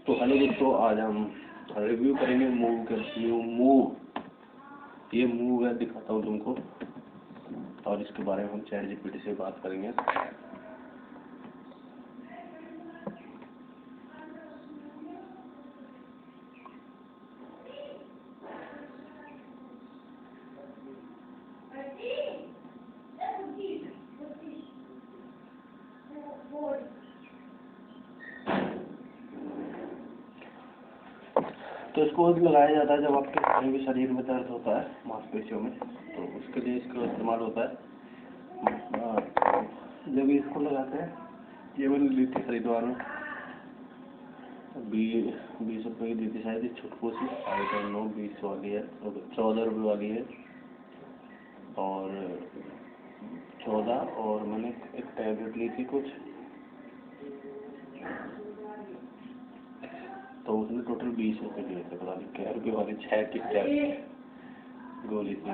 तो हेलो दोस्तों, आज हम रिव्यू करेंगे मूव के ये मूव है, दिखाता हूँ तुमको और इसके बारे में हम चैट जीपीटी से बात करेंगे। तो इसको लगाया जाता है जब आपके कहीं भी शरीर में दर्द होता है, मांसपेशियों में, तो उसके लिए इसका इस्तेमाल होता है। जब इसको लगाते हैं, ये मैंने ली थी हरिद्वार में, 20 रुपये की दी थी शायद, छुटकू सी, आई डोंट नो, 20 वाली है, 14 रुपये वाली है और 14, और मैंने एक टैबलेट ली थी कुछ, तो उसने टोटल 20 रुपये दिए थे। पता नहीं क्या रुपये वाली 6 की टैबलेट गोली थी।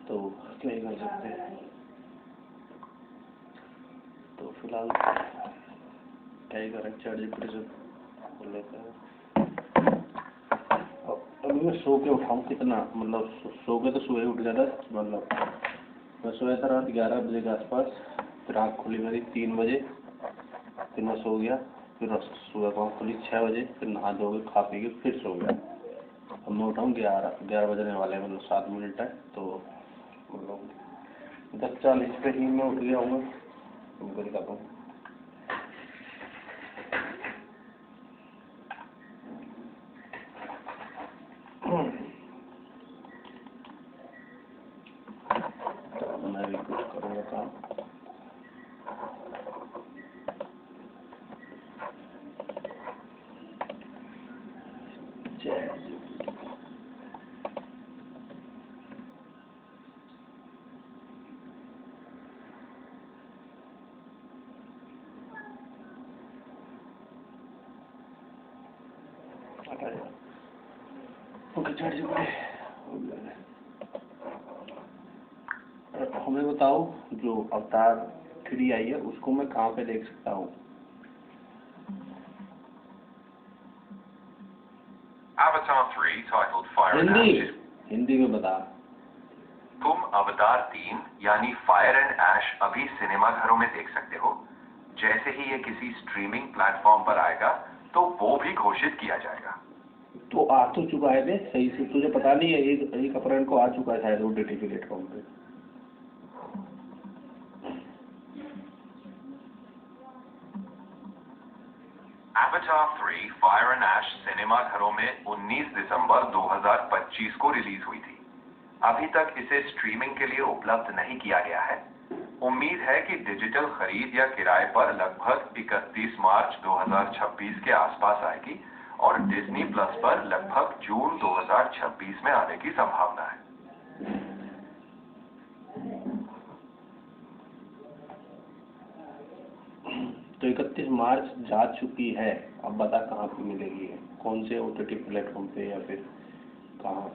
तो क्या ही कर सकते हैं। तो फिलहाल क्या ही करें, चैट जीपीटी से बोल लेते हैं। अभी मैं सो के उठाऊँ कितना, मतलब सो के तो सुबह उठ गया था, मतलब मैं सोया था रात 11 बजे के आसपास, फिर आँख खुली मेरी 3 बजे, फिर मैं सो गया, फिर सुबह को आँख खुली 6 बजे, फिर नहा धो के खा पी के फिर सो गया। अब मैं उठाऊँ 11 बजने वाले हैं, मतलब 7 मिनट है, तो मतलब 10:40 पे ही मैं उठ गया हूँ। तुमको दिखाता हूँ। मैं भी कुछ करूँगा काम। हमें बताओ, जो अवतार 3 आई है उसको मैं कहाँ पे देख सकता हूँ? Avatar 3 titled Fire and Ash. Hindi में बता। तुम अवतार 3 यानी फायर एंड ऐश अभी सिनेमा घरों में देख सकते हो। जैसे ही ये किसी स्ट्रीमिंग प्लेटफॉर्म पर आएगा तो वो भी घोषित किया जाएगा। तो आ तो चुका है, सही से तुझे पता नहीं है? 1 अप्रैल को आ चुका है शायद OTT प्लेटफॉर्म पे। Avatar 3 fire and ash cinema घरों में 19 दिसंबर 2025 को रिलीज हुई थी। अभी तक इसे स्ट्रीमिंग के लिए उपलब्ध नहीं किया गया है। उम्मीद है कि डिजिटल खरीद या किराए पर लगभग 31 मार्च 2026 के आसपास आएगी और डिज्नी प्लस पर लगभग जून 2026 में आने की संभावना है। तो 31 मार्च जा चुकी है, अब बता कहाँ पे मिलेगी, कौन से OTT प्लेटफॉर्म पे या फिर कहाँ?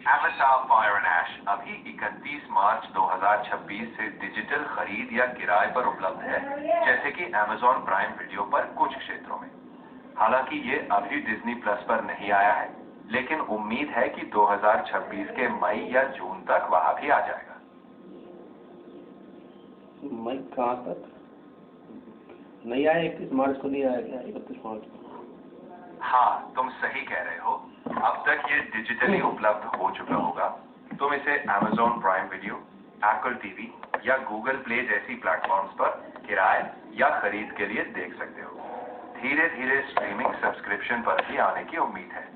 Avatar Fire and Ash अभी 31 मार्च 2026 से डिजिटल खरीद या किराए पर उपलब्ध है, जैसे कि Amazon प्राइम वीडियो पर कुछ क्षेत्रों में। हालांकि ये अभी डिज्नी प्लस पर नहीं आया है, लेकिन उम्मीद है कि 2026 के मई या जून तक वहां भी आ जाएगा। मई कहाँ तक? नहीं आया, 31 मार्च को नहीं आया क्या? 31 मार्च को? हाँ, तुम सही कह रहे हो। अब तक ये डिजिटली उपलब्ध हो चुका होगा। तुम इसे Amazon prime video, Apple TV या Google प्ले जैसी प्लेटफॉर्म्स पर किराए या खरीद के लिए देख सकते हो। धीरे धीरे स्ट्रीमिंग सब्सक्रिप्शन पर भी आने की उम्मीद है।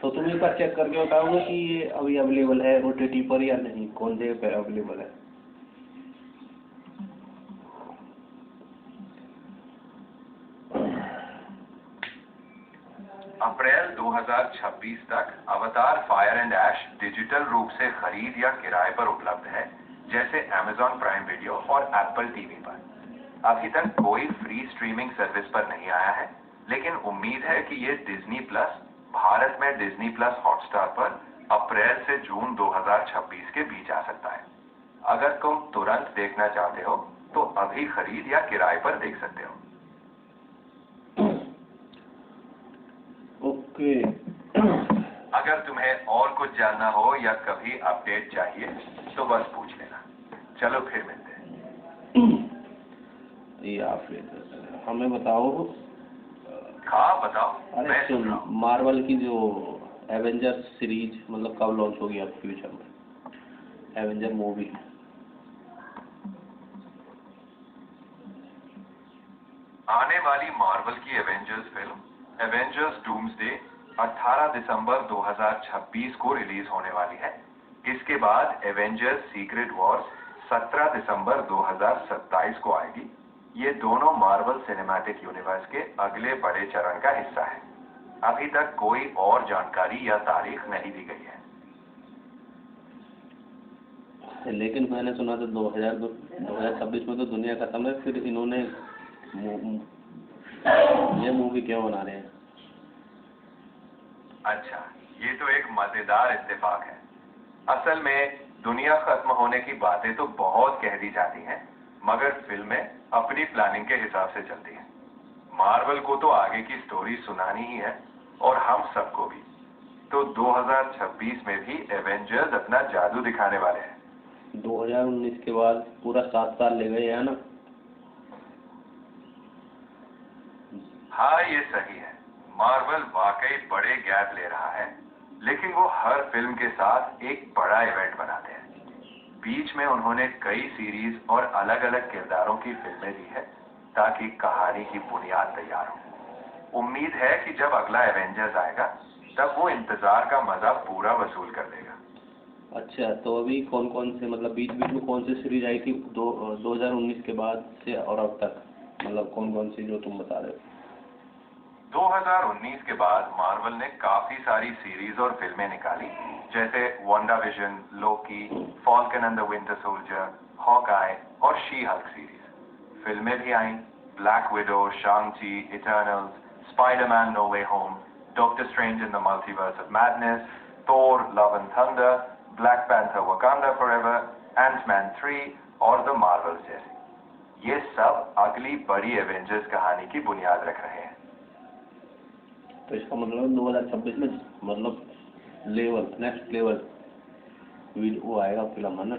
तो तुम एक बार चेक करके बताओगे कि ये अभी अवेलेबल है OTT पर या नहीं, कौन से पे अवेलेबल है? अप्रैल 2026 तक अवतार फायर एंड ऐश डिजिटल रूप से खरीद या किराए पर उपलब्ध है, जैसे Amazon प्राइम वीडियो और Apple TV पर। अभी तक कोई फ्री स्ट्रीमिंग सर्विस पर नहीं आया है, लेकिन उम्मीद है कि ये डिज्नी प्लस, भारत में डिज्नी प्लस हॉटस्टार पर अप्रैल से जून 2026 के बीच आ सकता है। अगर तुम तुरंत देखना चाहते हो तो अभी खरीद या किराए पर देख सकते हो। ओके। अगर तुम्हें और कुछ जानना हो या कभी अपडेट चाहिए तो बस पूछ लेना। चलो फिर मिलते हैं। या फिर हमें बताओ। हाँ बताओ। अरे मैं सुन रहा हूँ। मार्वल की जो एवेंजर्स सीरीज मतलब कब लॉन्च होगी अब फ्यूचर में, एवेंजर मूवी? आने वाली मार्वल की एवेंजर्स फिल्म एवेंजर्स डूम्सडे 18 दिसंबर 2026 को रिलीज होने वाली है। इसके बाद एवेंजर्स सीक्रेट वॉर्स 17 दिसंबर 2027 को आएगी। ये दोनों मार्वल सिनेमैटिक यूनिवर्स के अगले बड़े चरण का हिस्सा है। अभी तक कोई और जानकारी या तारीख नहीं दी गई है। लेकिन मैंने सुना था 2026 में तो दुनिया खत्म है, फिर इन्होंने ये मूवी क्यों बना रहे हैं? अच्छा, ये तो एक मजेदार इत्तेफाक है। असल में दुनिया खत्म होने की बातें तो बहुत कह दी जाती हैं, मगर फिल्में अपनी प्लानिंग के हिसाब से चलती हैं। मार्वल को तो आगे की स्टोरी सुनानी ही है और हम सबको भी। तो 2026 में भी एवेंजर्स अपना जादू दिखाने वाले हैं। 2019 के बाद पूरा 7 साल ले गए है ना? हाँ ये सही है। मार्वल वाकई बड़े गैप ले रहा है, लेकिन वो हर फिल्म के साथ एक बड़ा इवेंट बनाते हैं। बीच में उन्होंने कई सीरीज और अलग अलग किरदारों की फिल्में दी है ताकि कहानी की बुनियाद तैयार हो। उम्मीद है कि जब अगला एवेंजर्स आएगा तब वो इंतजार का मजा पूरा वसूल कर देगा। अच्छा, तो अभी कौन कौन से मतलब बीच बीच में कौन सी सीरीज आई थी 2019 के बाद से और अब तक, मतलब कौन कौन सी जो तुम बता रहे हो? 2019 के बाद मार्वल ने काफी सारी सीरीज और फिल्में निकाली, जैसे WandaVision, Loki, Falcon and the Winter Soldier, Hawkeye और शी हल्क सीरीज। फिल्में भी आईं, Black Widow, Shang-Chi, Eternals, Spider-Man no way home, Doctor Strange in the Multiverse of Madness, Thor love and thunder, Black Panther Wakanda Forever, Ant-Man 3 और the Marvels जैसी। ये सब अगली बड़ी एवेंजर्स कहानी की बुनियाद रख रहे हैं। तो इसका मतलब 2026 में मतलब नेक्स्ट लेवल वो आएगा फिल्म, है ना?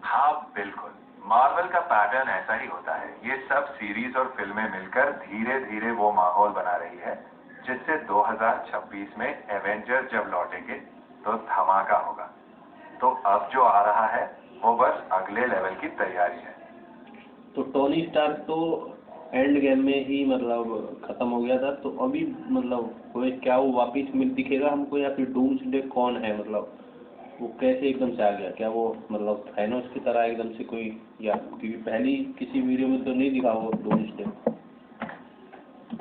हाँ बिल्कुल, मार्वल का पैटर्न ऐसा ही होता है। ये सब सीरीज और फिल्में मिलकर धीरे धीरे वो माहौल बना रही है जिससे 2026 में एवेंजर्स जब लौटेंगे तो धमाका होगा। तो अब जो आ रहा है वो बस अगले लेवल की तैयारी है। तो टोनी स्टार्क तो एंड गेम में ही मतलब खत्म हो गया था, तो अभी मतलब कोई क्या वो वापिस मिल दिखेगा हमको, या फिर डूम्सडे कौन है, मतलब वो कैसे एकदम से आ गया? क्या वो मतलब थैनोस की तरह एकदम से कोई, या क्योंकि पहली किसी वीडियो में तो नहीं दिखा वो डूम्सडे?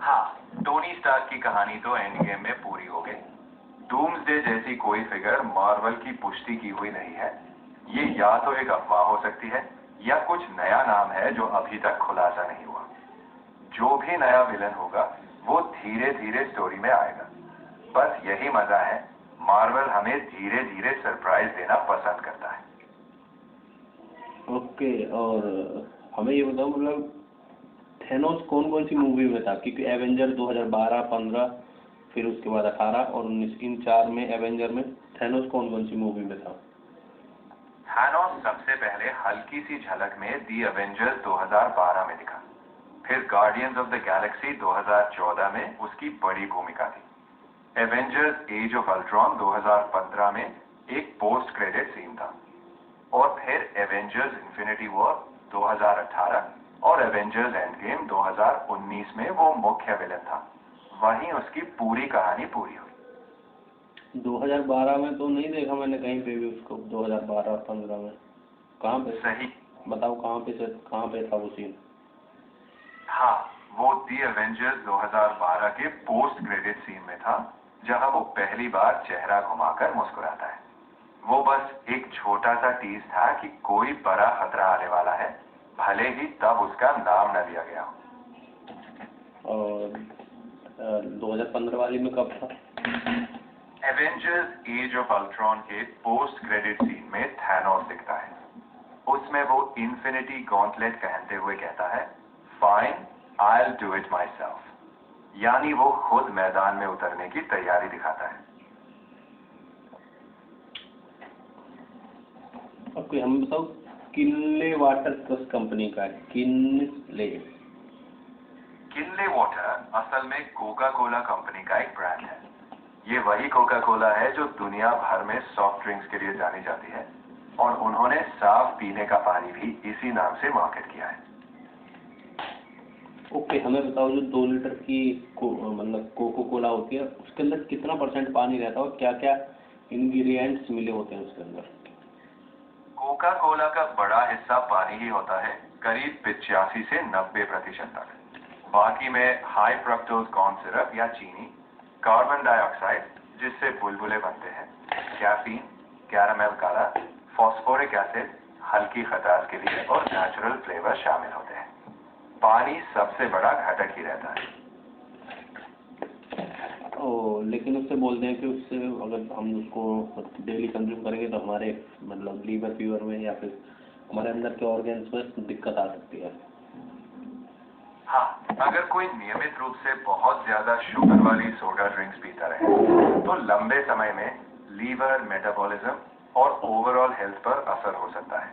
हाँ, टोनी स्टार्क की कहानी तो एंड गेम में पूरी हो गई। डूम्सडे जैसी कोई फिगर मार्वल की पुष्टि की हुई नहीं है। ये या तो एक अफवाह हो सकती है या कुछ नया नाम है जो अभी तक खुलासा नहीं हुआ। जो भी नया विलन होगा वो धीरे धीरे स्टोरी में आएगा। बस यही मजा है, मार्वल हमें धीरे धीरे सरप्राइज देना पसंद करता है। ओके, और हमें ये बताओ मतलब थैनोस कौन कौन सी मूवी में था? क्योंकि एवेंजर 2012, 15, फिर उसके बाद 18 और 19, इन 4 में एवेंजर में थैनोस कौन कौन सी मूवी में था? थैनोस सबसे पहले हल्की सी झलक में दी एवेंजर्स 2012 में दिखा। फिर गार्डियंस ऑफ द गैलेक्सी 2014 में उसकी बड़ी भूमिका थी। एवेंजर्स एज ऑफ अल्ट्रॉन 2015 में एक पोस्ट क्रेडिट सीन था। और फिर एवेंजर्स इन्फिनिटी वॉर 2018 और एवेंजर्स एंड गेम 2019 में वो मुख्य विलन था। वहीं उसकी पूरी कहानी पूरी हुई। 2012 में तो नहीं देखा मैंने कहीं पे भी उसको। 2012 15 में कहाँ पे? सही बताओ कहाँ पे था वो सीन? हाँ, वो दी एवेंजर्स 2012 के पोस्ट क्रेडिट सीन में था, जहां वो पहली बार चेहरा घुमाकर मुस्कुराता है। वो बस एक छोटा सा टीज था कि कोई बड़ा खतरा आने वाला है, भले ही तब उसका नाम न लिया गया हो। और 2015 वाली में कब था? एवेंजर्स एज ऑफ अल्ट्रॉन के पोस्ट क्रेडिट सीन में थैनोस दिखता है। उसमें वो इन्फिनिटी गॉन्टलेट पहनते हुए कहता है, fine, I will do it my self. यानी वो खुद मैदान में उतरने की तैयारी दिखाता है। अब कोई हम बताओ, किनले वाटर किस कंपनी का है? किनले वाटर असल में कोका कोला कंपनी का एक ब्रांड है। ये वही कोका कोला है जो दुनिया भर में सॉफ्ट ड्रिंक्स के लिए जानी जाती है, और उन्होंने साफ पीने का पानी भी इसी नाम से मार्केट किया है। ओके, हमें बताओ, जो 2 लीटर की मतलब कोको कोला होती है, उसके अंदर कितना % पानी रहता है और क्या क्या इंग्रेडिएंट्स मिले होते हैं उसके अंदर? कोका कोला का बड़ा हिस्सा पानी ही होता है, करीब 85 से 90% तक। बाकी में हाई फ्रक्टोज कॉर्न सिरप या चीनी, कार्बन डाइऑक्साइड जिससे बुलबुले बनते हैं, caffeine, caramel colour, phosphoric acid हल्की खटास के लिए, और नेचुरल फ्लेवर शामिल होते हैं। पानी सबसे बड़ा घटक ही रहता है। लेकिन उससे बोलते हैं कि उससे अगर हम उसको डेली कंज्यूम करेंगे तो हमारे मतलब लीवर फीवर में या फिर हमारे अंदर के ऑर्गन्स में दिक्कत आ सकती है। हाँ, अगर कोई नियमित रूप से बहुत ज्यादा शुगर वाली सोडा ड्रिंक्स पीता रहे तो लंबे समय में लीवर, मेटाबॉलिज्म और ओवरऑल हेल्थ पर असर हो सकता है।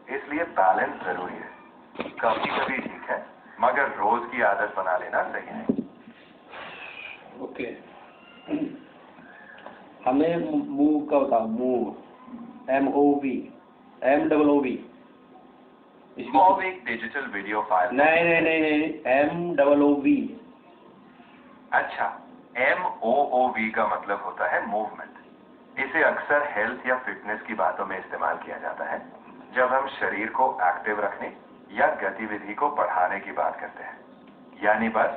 इसलिए बैलेंस जरूरी है। कभी कभी ठीक है, मगर रोज की आदत बना लेना सही नहीं। ओके, हमें मूव का बताओ। Move, MOV, MOOV। मूव एक डिजिटल वीडियो फाइल। नहीं, MOOV। अच्छा, MOOV का मतलब होता है मूवमेंट। इसे अक्सर हेल्थ या फिटनेस की बातों में इस्तेमाल किया जाता है जब हम शरीर को एक्टिव रखने या गतिविधि को बढ़ाने की बात करते हैं। यानी बस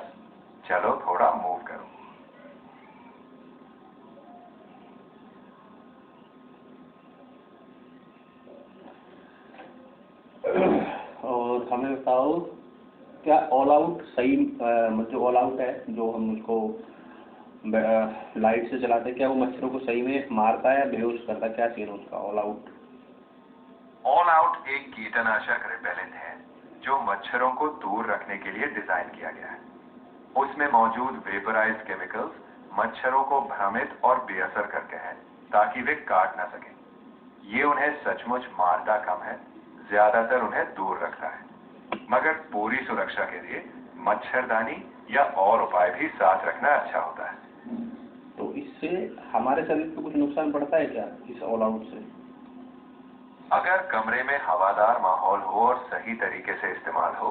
चलो थोड़ा मूव करो। और हमें बताओ, क्या ऑल आउट सही, जो ऑल आउट है, जो हम उसको लाइट से चलाते हैं, क्या वो मच्छरों को सही में मारता है या बेहोश करता है? क्या सीन है उसका ऑल आउट? ऑल आउट एक कीटनाशक रिपेलेंट है जो मच्छरों को दूर रखने के लिए डिजाइन किया गया है। उसमें मौजूद वेपराइज्ड केमिकल्स मच्छरों को भ्रमित और बेअसर करते हैं ताकि वे काट ना सकें। ये उन्हें सचमुच मारता कम है, ज्यादातर उन्हें दूर रखता है। मगर पूरी सुरक्षा के लिए मच्छरदानी या और उपाय भी साथ रखना अच्छा होता है। तो इससे हमारे शरीर को कुछ नुकसान पड़ता है क्या, इस ऑल आउट से? अगर कमरे में हवादार माहौल हो और सही तरीके से इस्तेमाल हो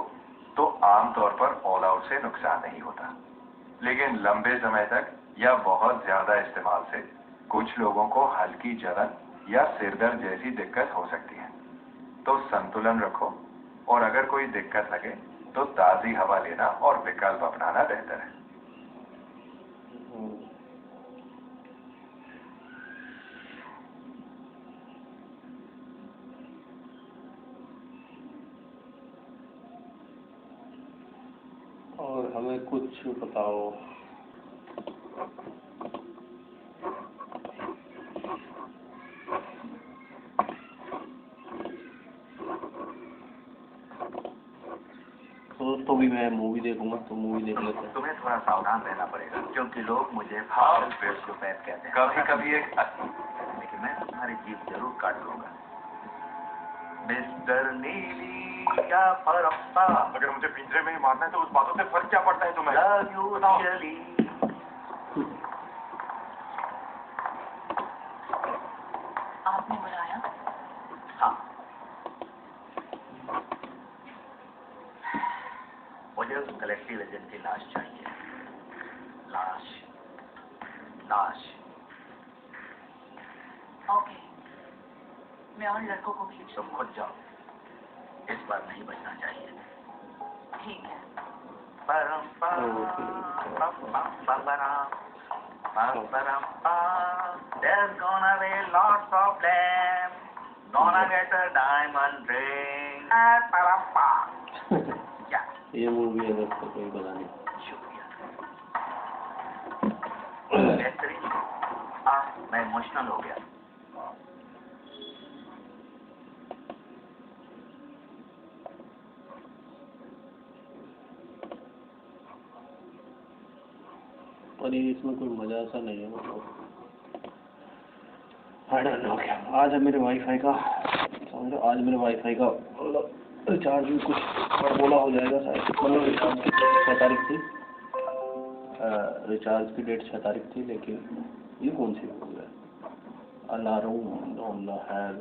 तो आमतौर पर ऑल आउट से नुकसान नहीं होता, लेकिन लंबे समय तक या बहुत ज्यादा इस्तेमाल से कुछ लोगों को हल्की जलन या सिरदर्द जैसी दिक्कत हो सकती है। तो संतुलन रखो, और अगर कोई दिक्कत लगे तो ताजी हवा लेना और विकल्प अपनाना बेहतर है। और हमें कुछ बताओ। दोस्तों भी मैं मूवी देखूंगा, तो मूवी देख लेते हैं। तुम्हें थोड़ा सावधान रहना पड़ेगा क्योंकि लोग मुझे साइकोपैथ कहते हैं। कभी कभी एक लेकिन मैं तुम्हारी जीभ जरूर काट लूंगा। मिस्टर नीली का फरफ्ता। अगर मुझे पिंजरे में ही मारना है तो उस बातों से फर्क क्या पड़ता है तुम्हें? आपने बुलाया? हाँ, मुझे उस कलेक्टिव एजेंट की लाश चाहिए। लाश। ओके, मैं और लड़कों को भेज तुम खुद जाओ, इस बार नहीं बचना चाहिए। ठीक है। There's gonna be lots of them. Gonna get a diamond ring. क्या? ये मूवी है, दोस्तों कोई पता नहीं। शुक्रिया। बेहतरीन इमोशनल हो गया। और ये इसमें कोई मजा सा नहीं है, मतलब आई डोंट नो क्या। आज है मेरे वाईफाई का, समझो आज मेरे वाईफाई का मतलब रिचार्ज भी कुछ बड़बोला हो जाएगा शायद। मतलब रिचार्ज की डेट 6 तारीख थी, रिचार्ज की डेट 6 तारीख थी, लेकिन ये कौन सी हो गया अलार्म ऑन द हैंड।